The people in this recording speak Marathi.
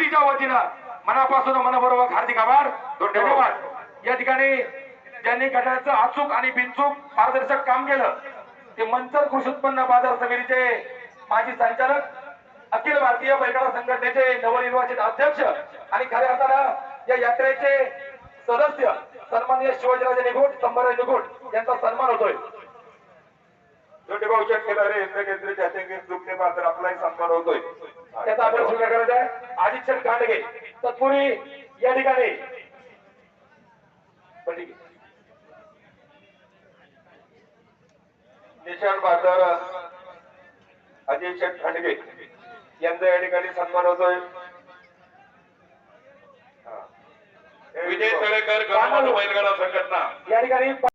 कमिटीच्या वतीनं मनापासून मनपूर्वक हार्दिक आभार, धन्यवाद। या ठिकाणी ज्यांनी घड्याळाचं अचूक आणि बिनचूक पारदर्शक काम केलं ते मंचर कृषी उत्पन्न बाजार समितीचे माजी संचालक, अखिल भारतीय बैलगाडा संघटनेचे नवनिर्वाचित अध्यक्ष आणि खऱ्या अर्थानं या यात्रेचे सदस्य सन्माननीय शिवाजीराजे निघोट, संभाजी निघोट यांचा सन्मान होतोय। छोटेभाऊच्या खेळाडू इंद्र केंद्र जाते दुखणे मात्र आपलाही सन्मान होतोय। त्याचा अभ्यास सुद्धा करायचा आहे। आदित्य खांडगे तत्पूर्वी या ठिकाणी निशाण बाजार अजय खांडगे यांचा या ठिकाणी सन्मान होतोय। विजय तळेकर बैलगाडा संघटना या ठिकाणी